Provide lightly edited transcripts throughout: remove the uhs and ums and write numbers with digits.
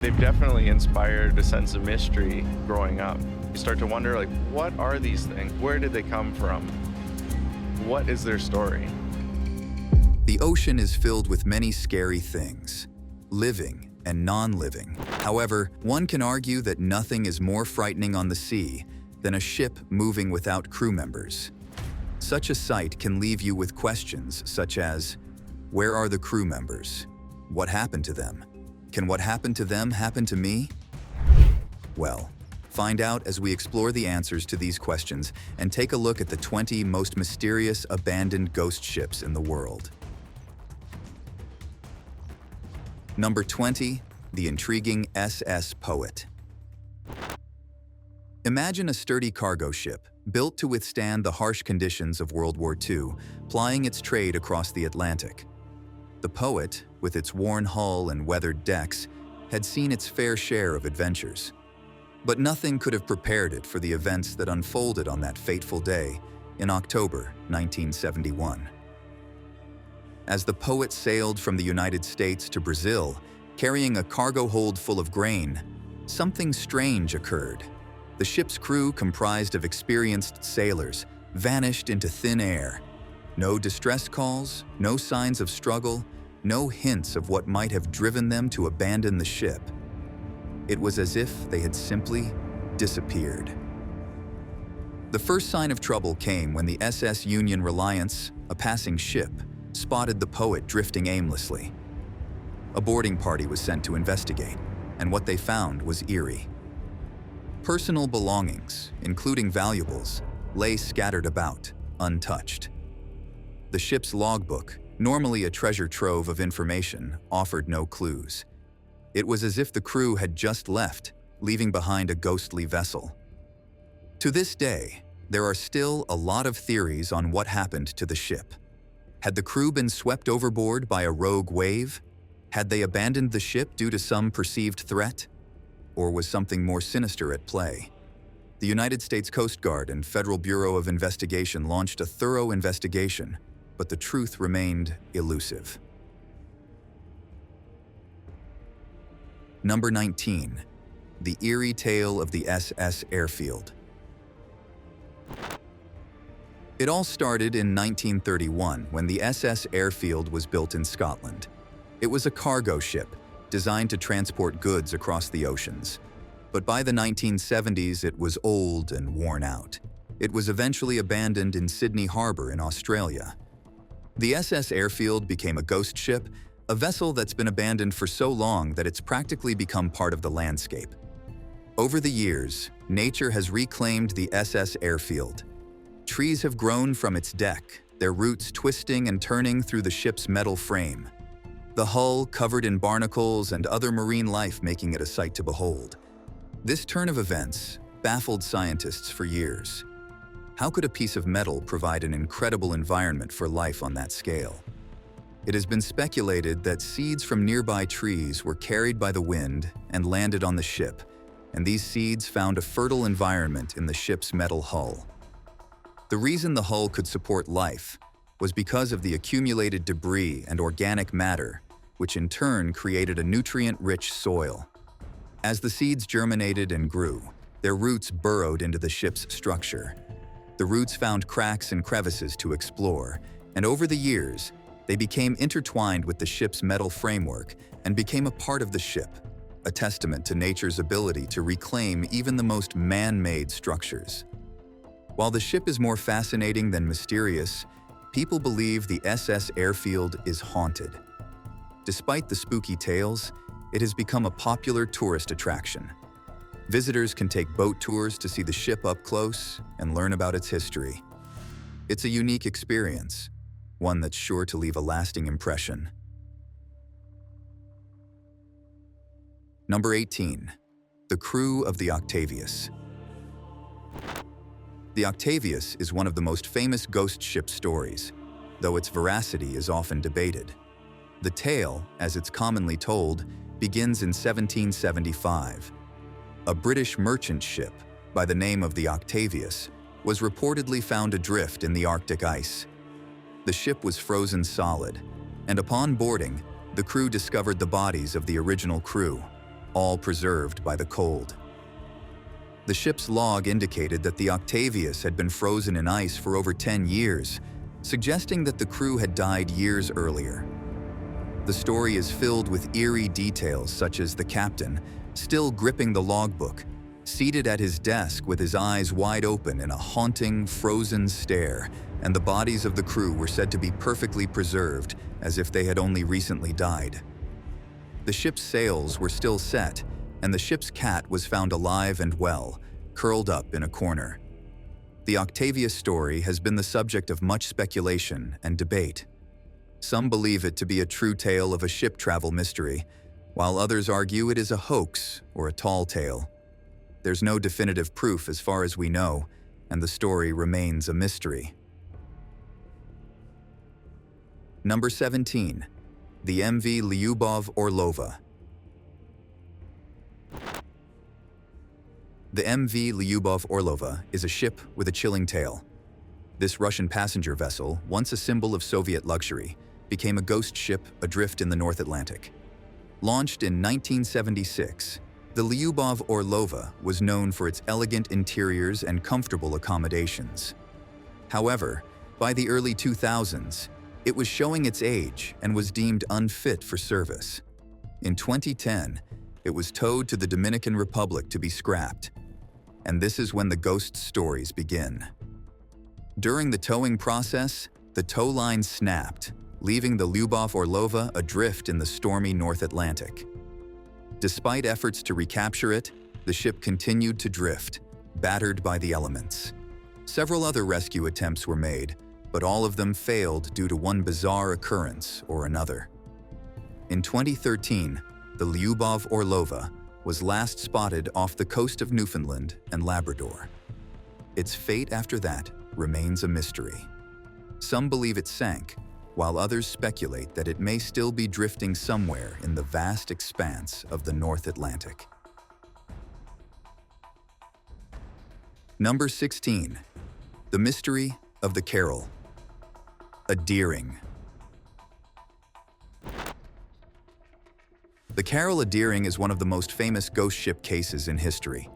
They've definitely inspired a sense of mystery growing up. You start to wonder, like, what are these things? Where did they come from? What is their story? The ocean is filled with many scary things, living and non-living. However, one can argue that nothing is more frightening on the sea than a ship moving without crew members. Such a sight can leave you with questions such as, where are the crew members? What happened to them? Can what happened to them happen to me? Well, find out as we explore the answers to these questions and take a look at the 20 most mysterious abandoned ghost ships in the world. Number 20, the intriguing SS Poet. Imagine a sturdy cargo ship, built to withstand the harsh conditions of World War II, plying its trade across the Atlantic. The Poet, with its worn hull and weathered decks, had seen its fair share of adventures. But nothing could have prepared it for the events that unfolded on that fateful day in October 1971. As the Poet sailed from the United States to Brazil, carrying a cargo hold full of grain, something strange occurred. The ship's crew, comprised of experienced sailors, vanished into thin air. No distress calls, no signs of struggle, no hints of what might have driven them to abandon the ship. It was as if they had simply disappeared. The first sign of trouble came when the SS Union Reliance, a passing ship, spotted the Poet drifting aimlessly. A boarding party was sent to investigate, and what they found was eerie. Personal belongings, including valuables, lay scattered about, untouched. The ship's logbook, normally a treasure trove of information, offered no clues. It was as if the crew had just left, leaving behind a ghostly vessel. To this day, there are still a lot of theories on what happened to the ship. Had the crew been swept overboard by a rogue wave? Had they abandoned the ship due to some perceived threat? Or was something more sinister at play? The United States Coast Guard and Federal Bureau of Investigation launched a thorough investigation, but the truth remained elusive. Number 19. The eerie tale of the SS Airfield. It all started in 1931 when the SS Airfield was built in Scotland. It was a cargo ship designed to transport goods across the oceans. But by the 1970s, it was old and worn out. It was eventually abandoned in Sydney Harbour in Australia. The SS Airfield became a ghost ship, a vessel that's been abandoned for so long that it's practically become part of the landscape. Over the years, nature has reclaimed the SS Airfield. Trees have grown from its deck, their roots twisting and turning through the ship's metal frame. The hull covered in barnacles and other marine life, making it a sight to behold. This turn of events baffled scientists for years. How could a piece of metal provide an incredible environment for life on that scale? It has been speculated that seeds from nearby trees were carried by the wind and landed on the ship, and these seeds found a fertile environment in the ship's metal hull. The reason the hull could support life was because of the accumulated debris and organic matter, which in turn created a nutrient-rich soil. As the seeds germinated and grew, their roots burrowed into the ship's structure. The roots found cracks and crevices to explore, and over the years, they became intertwined with the ship's metal framework and became a part of the ship, a testament to nature's ability to reclaim even the most man-made structures. While the ship is more fascinating than mysterious, people believe the SS Airfield is haunted. Despite the spooky tales, it has become a popular tourist attraction. Visitors can take boat tours to see the ship up close and learn about its history. It's a unique experience, one that's sure to leave a lasting impression. Number 18. The crew of the Octavius. The Octavius is one of the most famous ghost ship stories, though its veracity is often debated. The tale, as it's commonly told, begins in 1775. A British merchant ship, by the name of the Octavius, was reportedly found adrift in the Arctic ice. The ship was frozen solid, and upon boarding, the crew discovered the bodies of the original crew. all preserved by the cold. The ship's log indicated that the Octavius had been frozen in ice for over 10 years, suggesting that the crew had died years earlier. The story is filled with eerie details such as the captain, still gripping the logbook, seated at his desk with his eyes wide open in a haunting, frozen stare, and the bodies of the crew were said to be perfectly preserved, as if they had only recently died. The ship's sails were still set, and the ship's cat was found alive and well, curled up in a corner. The Octavius story has been the subject of much speculation and debate. Some believe it to be a true tale of a ship travel mystery, while others argue it is a hoax or a tall tale. There's no definitive proof as far as we know, and the story remains a mystery. Number 17. The MV Lyubov Orlova. The MV Lyubov Orlova is a ship with a chilling tale. This Russian passenger vessel, once a symbol of Soviet luxury, became a ghost ship adrift in the North Atlantic. Launched in 1976, the Lyubov Orlova was known for its elegant interiors and comfortable accommodations. However, by the early 2000s, it was showing its age and was deemed unfit for service. In 2010, it was towed to the Dominican Republic to be scrapped. And this is when the ghost stories begin. During the towing process, the tow line snapped, leaving the Lyubov Orlova adrift in the stormy North Atlantic. Despite efforts to recapture it, the ship continued to drift, battered by the elements. Several other rescue attempts were made, but all of them failed due to one bizarre occurrence or another. In 2013, the Lyubov Orlova was last spotted off the coast of Newfoundland and Labrador. Its fate after that remains a mystery. Some believe it sank, while others speculate that it may still be drifting somewhere in the vast expanse of the North Atlantic. Number 16. The Mystery of the Carol. A Deering. The Carol Deering is one of the most famous ghost ship cases in history.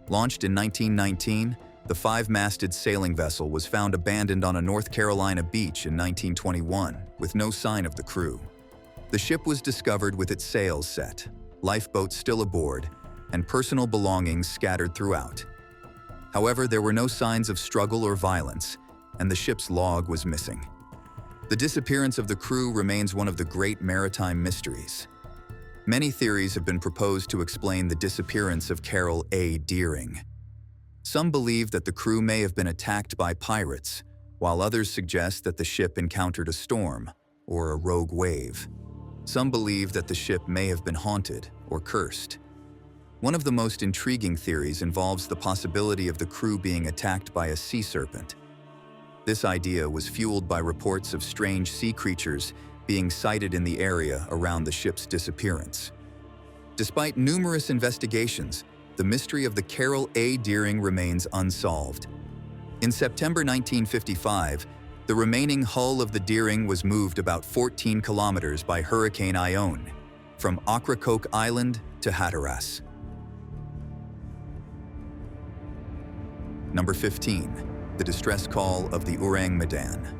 Launched in 1919, the five-masted sailing vessel was found abandoned on a North Carolina beach in 1921, with no sign of the crew. The ship was discovered with its sails set, lifeboats still aboard, and personal belongings scattered throughout. However, there were no signs of struggle or violence, and the ship's log was missing. The disappearance of the crew remains one of the great maritime mysteries. Many theories have been proposed to explain the disappearance of Carol A. Deering. Some believe that the crew may have been attacked by pirates, while others suggest that the ship encountered a storm or a rogue wave. Some believe that the ship may have been haunted or cursed. One of the most intriguing theories involves the possibility of the crew being attacked by a sea serpent. This idea was fueled by reports of strange sea creatures being sighted in the area around the ship's disappearance. Despite numerous investigations, the mystery of the Carol A. Deering remains unsolved. In September 1955, the remaining hull of the Deering was moved about 14 kilometers by Hurricane Ione, from Ocracoke Island to Hatteras. Number 15. The distress call of the Orang Medan.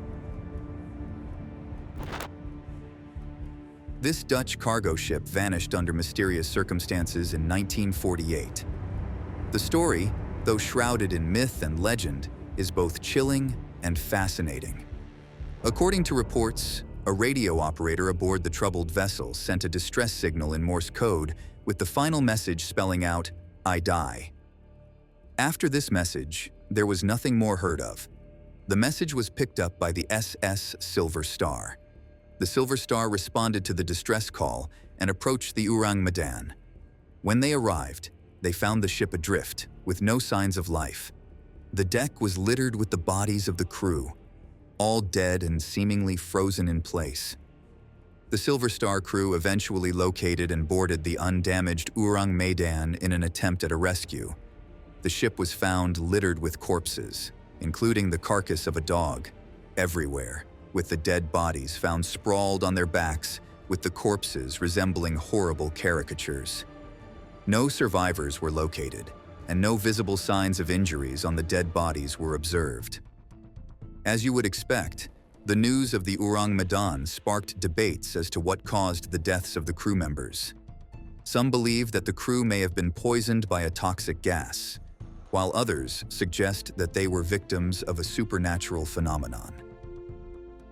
This Dutch cargo ship vanished under mysterious circumstances in 1948. The story, though shrouded in myth and legend, is both chilling and fascinating. According to reports, a radio operator aboard the troubled vessel sent a distress signal in Morse code with the final message spelling out, "I die." After this message, there was nothing more heard of. The message was picked up by the SS Silver Star. The Silver Star responded to the distress call and approached the Orang Medan. When they arrived, they found the ship adrift, with no signs of life. The deck was littered with the bodies of the crew, all dead and seemingly frozen in place. The Silver Star crew eventually located and boarded the undamaged Orang Medan in an attempt at a rescue. The ship was found littered with corpses, including the carcass of a dog, everywhere, with the dead bodies found sprawled on their backs, with the corpses resembling horrible caricatures. No survivors were located, and no visible signs of injuries on the dead bodies were observed. As you would expect, the news of the Urang Medan sparked debates as to what caused the deaths of the crew members. Some believe that the crew may have been poisoned by a toxic gas, while others suggest that they were victims of a supernatural phenomenon.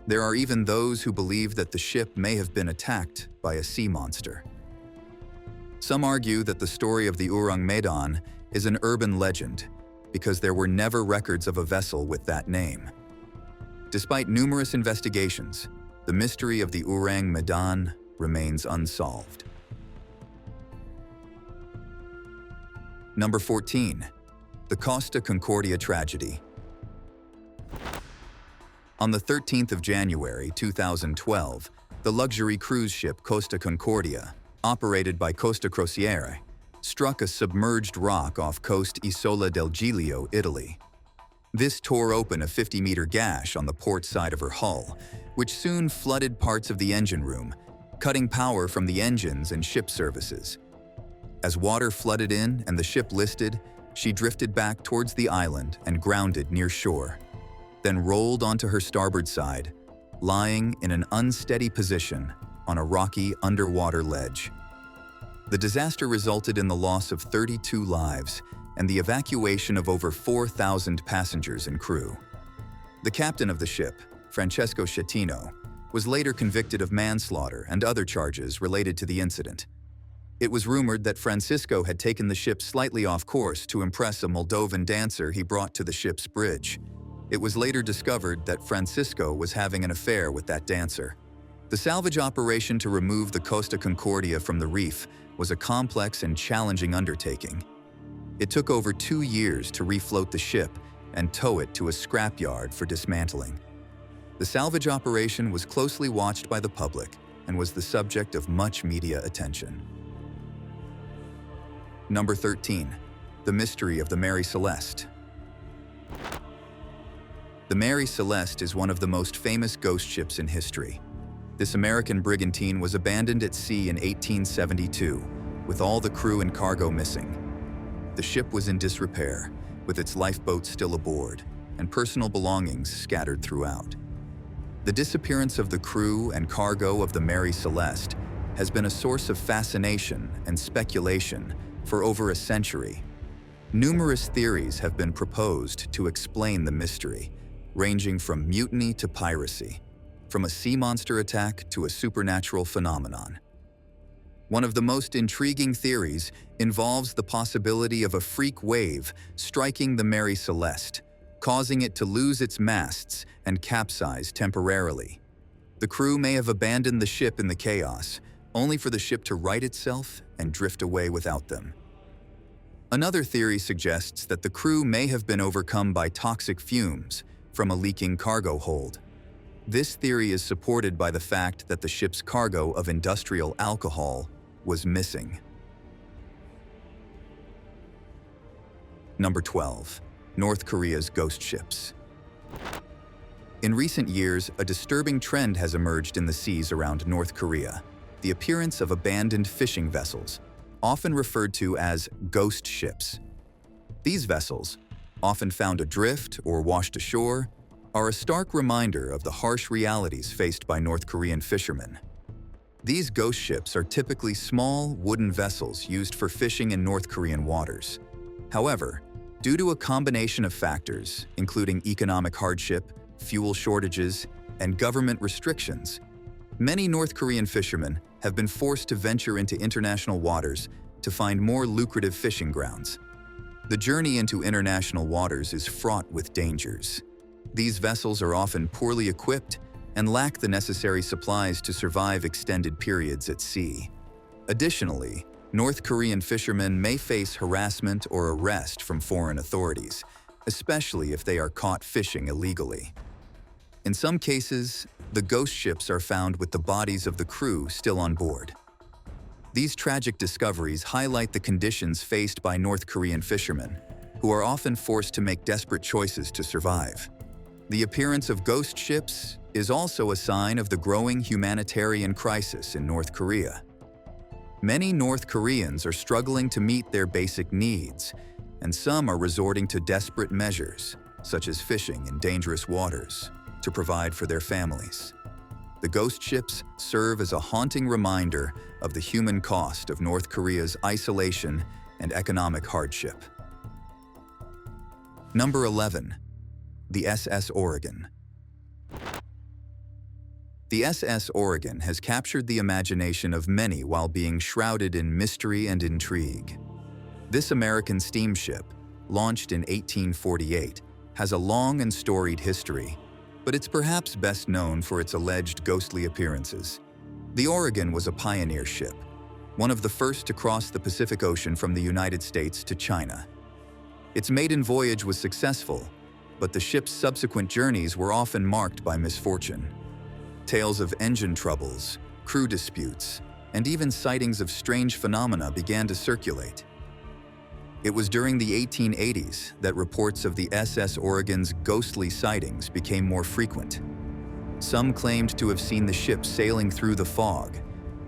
There are even those who believe that the ship may have been attacked by a sea monster. Some argue that the story of the Urang Medan is an urban legend because there were never records of a vessel with that name. Despite numerous investigations, the mystery of the Urang Medan remains unsolved. Number 14. The Costa Concordia Tragedy. On the 13th of January 2012, the luxury cruise ship Costa Concordia, operated by Costa Crociere, struck a submerged rock off coast Isola del Giglio, Italy. This tore open a 50-meter gash on the port side of her hull, which soon flooded parts of the engine room, cutting power from the engines and ship services. As water flooded in and the ship listed, she drifted back towards the island and grounded near shore, then rolled onto her starboard side, lying in an unsteady position on a rocky underwater ledge. The disaster resulted in the loss of 32 lives and the evacuation of over 4,000 passengers and crew. The captain of the ship, Francesco Schettino, was later convicted of manslaughter and other charges related to the incident. It was rumored that Francisco had taken the ship slightly off course to impress a Moldovan dancer he brought to the ship's bridge. It was later discovered that Francisco was having an affair with that dancer. The salvage operation to remove the Costa Concordia from the reef was a complex and challenging undertaking. It took over 2 years to refloat the ship and tow it to a scrapyard for dismantling. The salvage operation was closely watched by the public and was the subject of much media attention. Number 13. The Mystery of the Mary Celeste. The Mary Celeste is one of the most famous ghost ships in history. This American brigantine was abandoned at sea in 1872, with all the crew and cargo missing. The ship was in disrepair, with its lifeboat still aboard, and personal belongings scattered throughout. The disappearance of the crew and cargo of the Mary Celeste has been a source of fascination and speculation for over a century. Numerous theories have been proposed to explain the mystery, ranging from mutiny to piracy, from a sea monster attack to a supernatural phenomenon. One of the most intriguing theories involves the possibility of a freak wave striking the Mary Celeste, causing it to lose its masts and capsize temporarily. The crew may have abandoned the ship in the chaos, only for the ship to right itself and drift away without them. Another theory suggests that the crew may have been overcome by toxic fumes from a leaking cargo hold. This theory is supported by the fact that the ship's cargo of industrial alcohol was missing. Number 12. North Korea's ghost ships. In recent years, a disturbing trend has emerged in the seas around North Korea: the appearance of abandoned fishing vessels, often referred to as ghost ships. These vessels, often found adrift or washed ashore, are a stark reminder of the harsh realities faced by North Korean fishermen. These ghost ships are typically small, wooden vessels used for fishing in North Korean waters. However, due to a combination of factors, including economic hardship, fuel shortages, and government restrictions, many North Korean fishermen have been forced to venture into international waters to find more lucrative fishing grounds. The journey into international waters is fraught with dangers. These vessels are often poorly equipped and lack the necessary supplies to survive extended periods at sea. Additionally, North Korean fishermen may face harassment or arrest from foreign authorities, especially if they are caught fishing illegally. In some cases, the ghost ships are found with the bodies of the crew still on board. These tragic discoveries highlight the conditions faced by North Korean fishermen, who are often forced to make desperate choices to survive. The appearance of ghost ships is also a sign of the growing humanitarian crisis in North Korea. Many North Koreans are struggling to meet their basic needs, and some are resorting to desperate measures, such as fishing in dangerous waters, to provide for their families. The ghost ships serve as a haunting reminder of the human cost of North Korea's isolation and economic hardship. Number 11. The SS Oregon. The SS Oregon has captured the imagination of many while being shrouded in mystery and intrigue. This American steamship, launched in 1848, has a long and storied history, but it's perhaps best known for its alleged ghostly appearances. The Oregon was a pioneer ship, one of the first to cross the Pacific Ocean from the United States to China. Its maiden voyage was successful, but the ship's subsequent journeys were often marked by misfortune. Tales of engine troubles, crew disputes, and even sightings of strange phenomena began to circulate. It was during the 1880s that reports of the SS Oregon's ghostly sightings became more frequent. Some claimed to have seen the ship sailing through the fog,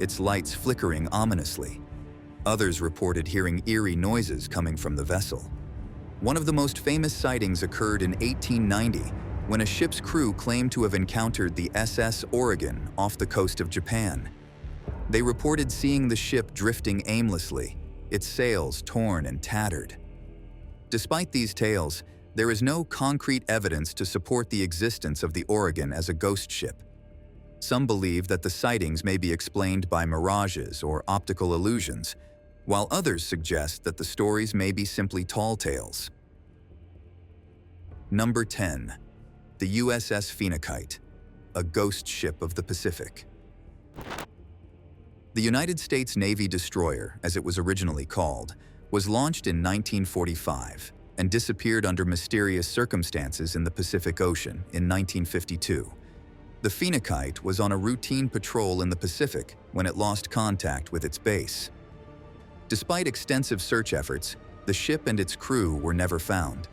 its lights flickering ominously. Others reported hearing eerie noises coming from the vessel. One of the most famous sightings occurred in 1890 when a ship's crew claimed to have encountered the SS Oregon off the coast of Japan. They reported seeing the ship drifting aimlessly, its sails torn and tattered. Despite these tales, there is no concrete evidence to support the existence of the Oregon as a ghost ship. Some believe that the sightings may be explained by mirages or optical illusions, while others suggest that the stories may be simply tall tales. Number 10. The USS Phoenix, a ghost ship of the Pacific. The United States Navy destroyer, as it was originally called, was launched in 1945 and disappeared under mysterious circumstances in the Pacific Ocean in 1952. The Phoenix was on a routine patrol in the Pacific when it lost contact with its base. Despite extensive search efforts, the ship and its crew were never found.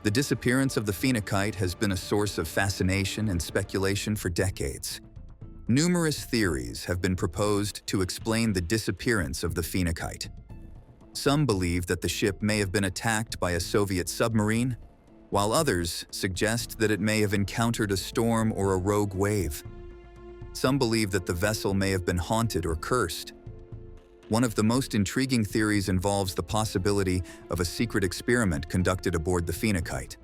The disappearance of the Phoenix has been a source of fascination and speculation for decades. Numerous theories have been proposed to explain the disappearance of the Phoenix. Some believe that the ship may have been attacked by a Soviet submarine, while others suggest that it may have encountered a storm or a rogue wave. Some believe that the vessel may have been haunted or cursed. One of the most intriguing theories involves the possibility of a secret experiment conducted aboard the Phoenix.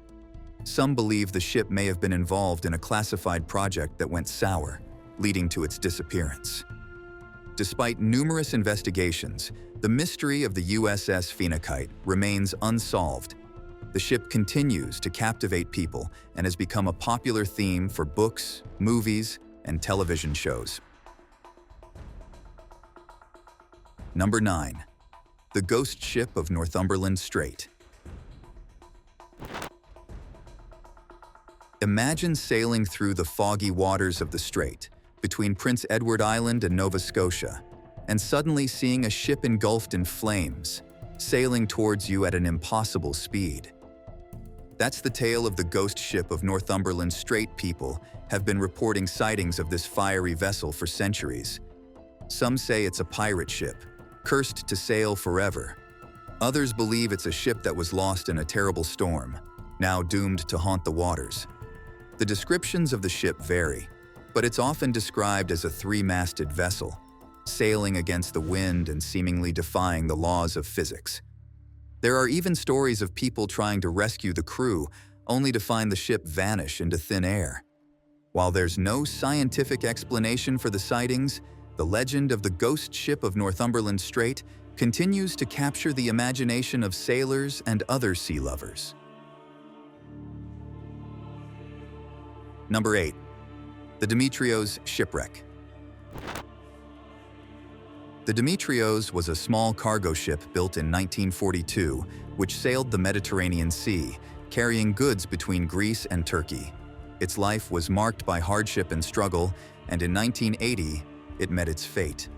Some believe the ship may have been involved in a classified project that went sour, leading to its disappearance. Despite numerous investigations, the mystery of the USS Phoenix remains unsolved. The ship continues to captivate people and has become a popular theme for books, movies, and television shows. Number 9. The Ghost Ship of Northumberland Strait. Imagine sailing through the foggy waters of the strait, between Prince Edward Island and Nova Scotia, and suddenly seeing a ship engulfed in flames, sailing towards you at an impossible speed. That's the tale of the ghost ship of Northumberland Strait. People have been reporting sightings of this fiery vessel for centuries. Some say it's a pirate ship, cursed to sail forever. Others believe it's a ship that was lost in a terrible storm, now doomed to haunt the waters. The descriptions of the ship vary, but it's often described as a three-masted vessel, sailing against the wind and seemingly defying the laws of physics. There are even stories of people trying to rescue the crew, only to find the ship vanish into thin air. While there's no scientific explanation for the sightings, the legend of the ghost ship of Northumberland Strait continues to capture the imagination of sailors and other sea lovers. Number 8. The Demetrios Shipwreck. The Demetrios was a small cargo ship built in 1942, which sailed the Mediterranean Sea, carrying goods between Greece and Turkey. Its life was marked by hardship and struggle, and in 1980, it met its fate.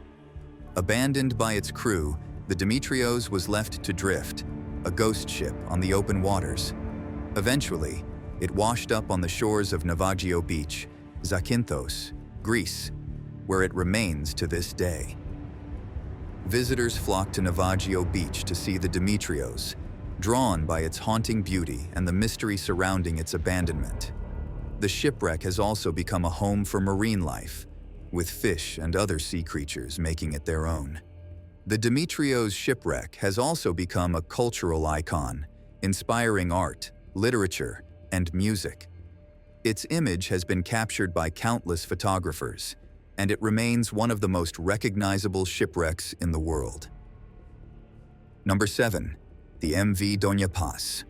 Abandoned by its crew, the Demetrios was left to drift, a ghost ship on the open waters. Eventually, it washed up on the shores of Navajo Beach, Zakynthos, Greece, where it remains to this day. visitors flocked to Navajo Beach to see the Demetrios, drawn by its haunting beauty and the mystery surrounding its abandonment. The shipwreck has also become a home for marine life, with fish and other sea creatures making it their own. The Demetrios shipwreck has also become a cultural icon, inspiring art, literature, and music. Its image has been captured by countless photographers, and it remains one of the most recognizable shipwrecks in the world. Number 7. The MV Doña Paz.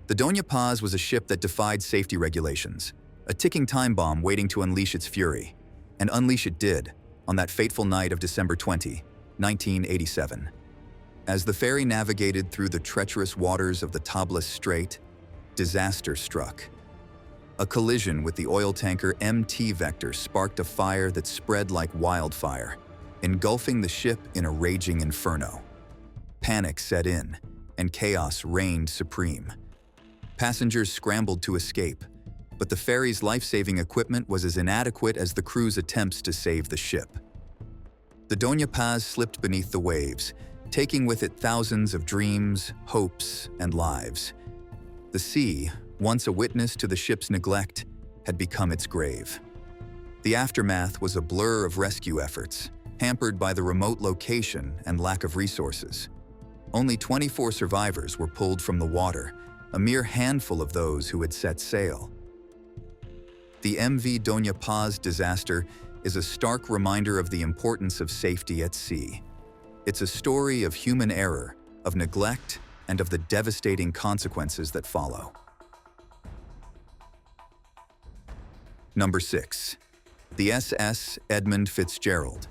The Doña Paz was a ship that defied safety regulations, a ticking time bomb waiting to unleash its fury. And unleash it did, on that fateful night of December 20, 1987. As the ferry navigated through the treacherous waters of the Tablas Strait, disaster struck. A collision with the oil tanker MT Vector sparked a fire that spread like wildfire, engulfing the ship in a raging inferno. Panic set in, and chaos reigned supreme. Passengers scrambled to escape, but the ferry's life-saving equipment was as inadequate as the crew's attempts to save the ship. The Doña Paz slipped beneath the waves, taking with it thousands of dreams, hopes, and lives. The sea, once a witness to the ship's neglect, had become its grave. The aftermath was a blur of rescue efforts, hampered by the remote location and lack of resources. Only 24 survivors were pulled from the water, a mere handful of those who had set sail. The MV Doña Paz disaster is a stark reminder of the importance of safety at sea. It's a story of human error, of neglect, and of the devastating consequences that follow. Number 6. The SS Edmund Fitzgerald.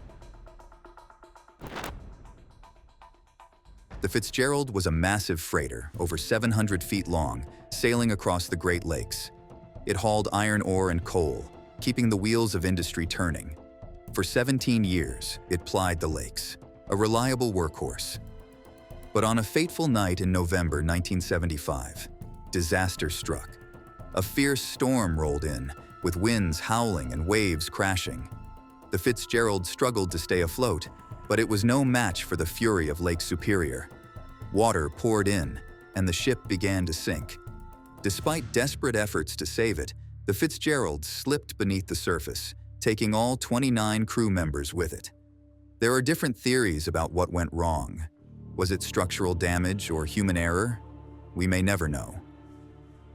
The Fitzgerald was a massive freighter, over 700 feet long, sailing across the Great Lakes. It hauled iron ore and coal, keeping the wheels of industry turning. For 17 years, it plied the lakes, a reliable workhorse. But on a fateful night in November 1975, disaster struck. A fierce storm rolled in, with winds howling and waves crashing. The Fitzgerald struggled to stay afloat, but it was no match for the fury of Lake Superior. Water poured in, and the ship began to sink. Despite desperate efforts to save it, the Fitzgerald slipped beneath the surface, taking all 29 crew members with it. There are different theories about what went wrong. Was it structural damage or human error? We may never know.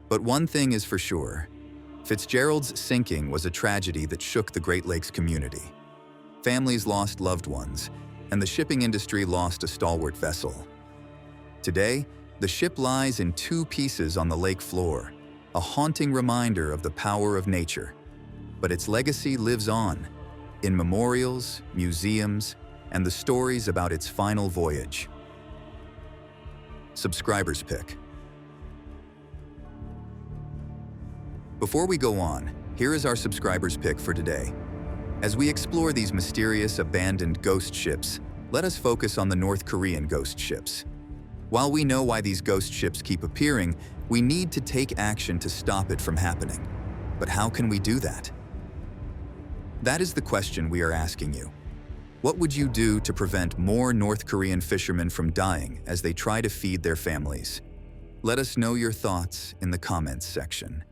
But one thing is for sure. Fitzgerald's sinking was a tragedy that shook the Great Lakes community. Families lost loved ones, and the shipping industry lost a stalwart vessel. Today, the ship lies in two pieces on the lake floor, a haunting reminder of the power of nature. But its legacy lives on, in memorials, museums, and the stories about its final voyage. Subscriber's Pick. Before we go on, here is our subscriber's pick for today. As we explore these mysterious abandoned ghost ships, let us focus on the North Korean ghost ships. While we know why these ghost ships keep appearing, we need to take action to stop it from happening. But how can we do that? That is the question we are asking you. What would you do to prevent more North Korean fishermen from dying as they try to feed their families? Let us know your thoughts in the comments section.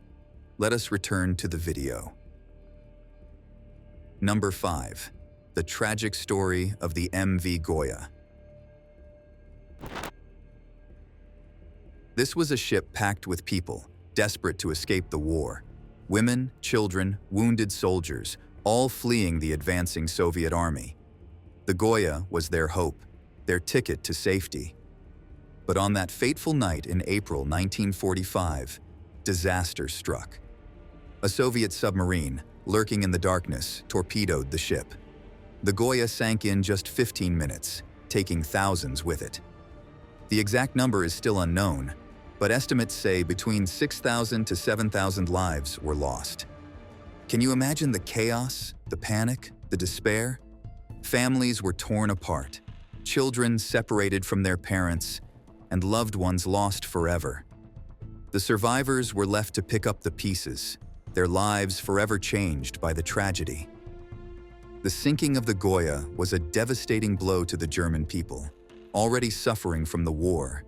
Let us return to the video. Number 5. The tragic story of the MV Goya. This was a ship packed with people, desperate to escape the war. Women, children, wounded soldiers, all fleeing the advancing Soviet army. The Goya was their hope, their ticket to safety. But on that fateful night in April 1945, disaster struck. A Soviet submarine, lurking in the darkness, torpedoed the ship. The Goya sank in just 15 minutes, taking thousands with it. The exact number is still unknown, but estimates say between 6,000 to 7,000 lives were lost. Can you imagine the chaos, the panic, the despair? Families were torn apart, children separated from their parents, and loved ones lost forever. The survivors were left to pick up the pieces, their lives forever changed by the tragedy. The sinking of the Goya was a devastating blow to the German people, already suffering from the war.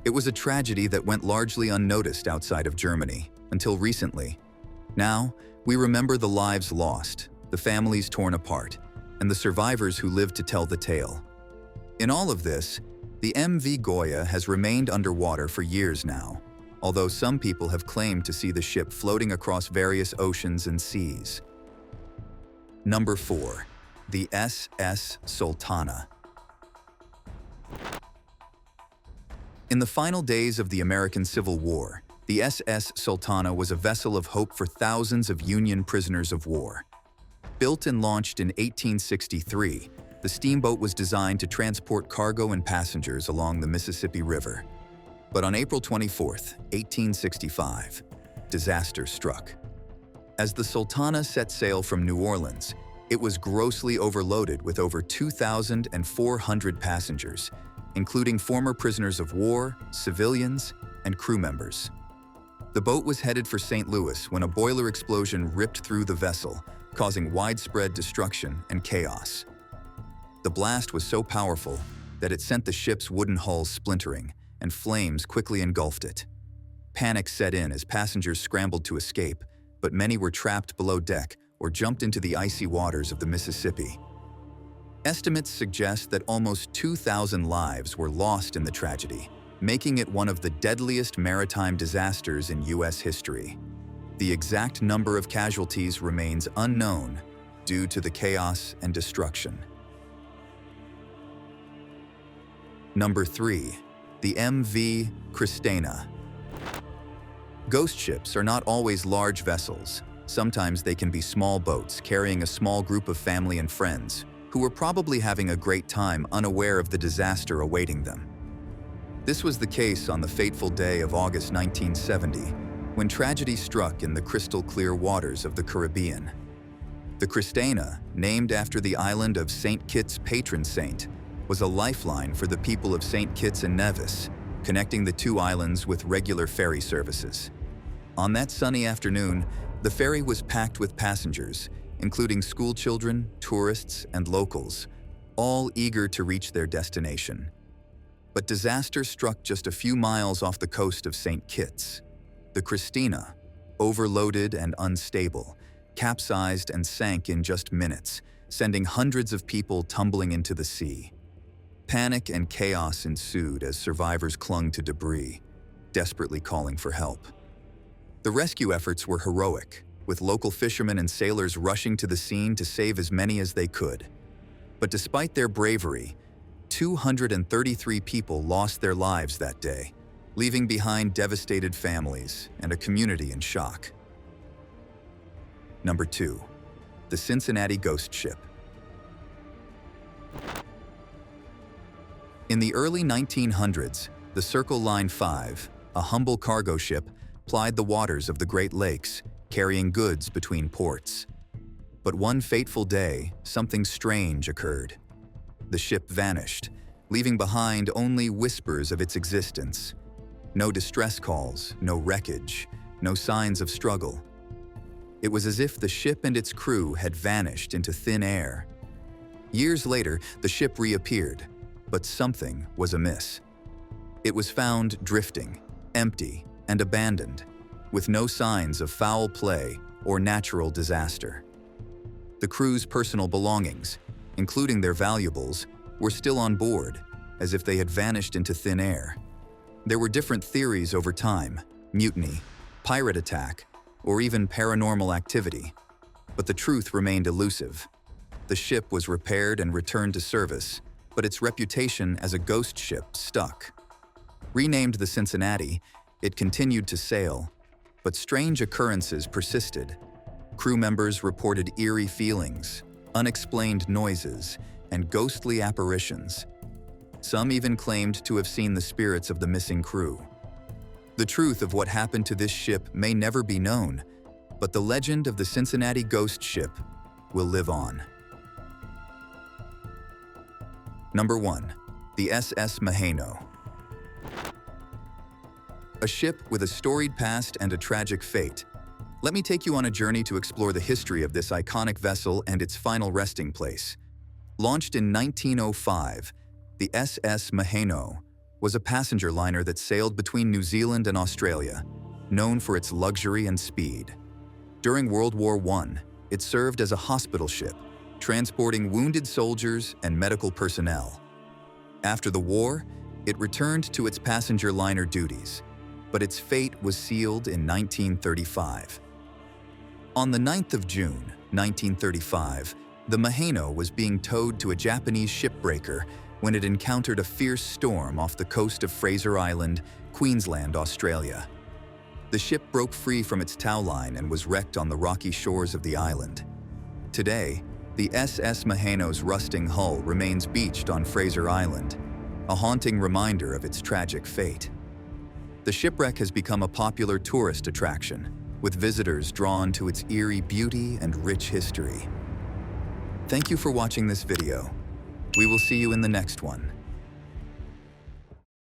It was a tragedy that went largely unnoticed outside of Germany, until recently. Now, we remember the lives lost, the families torn apart, and the survivors who lived to tell the tale. In all of this, the MV Goya has remained underwater for years now, although some people have claimed to see the ship floating across various oceans and seas. Number 4. The SS Sultana. In the final days of the American Civil War, the SS Sultana was a vessel of hope for thousands of Union prisoners of war. Built and launched in 1863, the steamboat was designed to transport cargo and passengers along the Mississippi River. But on April 24, 1865, disaster struck. As the Sultana set sail from New Orleans, it was grossly overloaded with over 2,400 passengers, including former prisoners of war, civilians, and crew members. The boat was headed for St. Louis when a boiler explosion ripped through the vessel, causing widespread destruction and chaos. The blast was so powerful that it sent the ship's wooden hull splintering, and flames quickly engulfed it. Panic set in as passengers scrambled to escape, but many were trapped below deck or jumped into the icy waters of the Mississippi. Estimates suggest that almost 2,000 lives were lost in the tragedy, making it one of the deadliest maritime disasters in U.S. history. The exact number of casualties remains unknown due to the chaos and destruction. Number 3. The MV Christina. Ghost ships are not always large vessels. Sometimes they can be small boats carrying a small group of family and friends who were probably having a great time unaware of the disaster awaiting them. This was the case on the fateful day of August 1970, when tragedy struck in the crystal-clear waters of the Caribbean. The Christina, named after the island of St. Kitts' patron saint, was a lifeline for the people of St. Kitts and Nevis, connecting the two islands with regular ferry services. On that sunny afternoon, the ferry was packed with passengers, including schoolchildren, tourists, and locals, all eager to reach their destination. But disaster struck just a few miles off the coast of St. Kitts. The Christina, overloaded and unstable, capsized and sank in just minutes, sending hundreds of people tumbling into the sea. Panic and chaos ensued as survivors clung to debris, desperately calling for help. The rescue efforts were heroic, with local fishermen and sailors rushing to the scene to save as many as they could. But despite their bravery, 233 people lost their lives that day, leaving behind devastated families and a community in shock. Number 2. The Cincinnati Ghost Ship. In the early 1900s, the Circle Line 5, a humble cargo ship, plied the waters of the Great Lakes, carrying goods between ports. But one fateful day, something strange occurred. The ship vanished, leaving behind only whispers of its existence. No distress calls, no wreckage, no signs of struggle. It was as if the ship and its crew had vanished into thin air. Years later, the ship reappeared, but something was amiss. It was found drifting, empty, and abandoned, with no signs of foul play or natural disaster. The crew's personal belongings, including their valuables, were still on board, as if they had vanished into thin air. There were different theories over time: mutiny, pirate attack, or even paranormal activity. But the truth remained elusive. The ship was repaired and returned to service, but its reputation as a ghost ship stuck. Renamed the Cincinnati, it continued to sail, but strange occurrences persisted. Crew members reported eerie feelings, unexplained noises, and ghostly apparitions. Some even claimed to have seen the spirits of the missing crew. The truth of what happened to this ship may never be known, but the legend of the Cincinnati ghost ship will live on. Number 1. The SS Mahano. A ship with a storied past and a tragic fate. Let me take you on a journey to explore the history of this iconic vessel and its final resting place. Launched in 1905, the SS Maheno was a passenger liner that sailed between New Zealand and Australia, known for its luxury and speed. During World War I, it served as a hospital ship, transporting wounded soldiers and medical personnel. After the war, it returned to its passenger liner duties, but its fate was sealed in 1935. On the 9th of June, 1935, the Maheno was being towed to a Japanese shipbreaker when it encountered a fierce storm off the coast of Fraser Island, Queensland, Australia. The ship broke free from its tow line and was wrecked on the rocky shores of the island. Today, the SS Maheno's rusting hull remains beached on Fraser Island, a haunting reminder of its tragic fate. The shipwreck has become a popular tourist attraction, with visitors drawn to its eerie beauty and rich history. Thank you for watching this video. We will see you in the next one.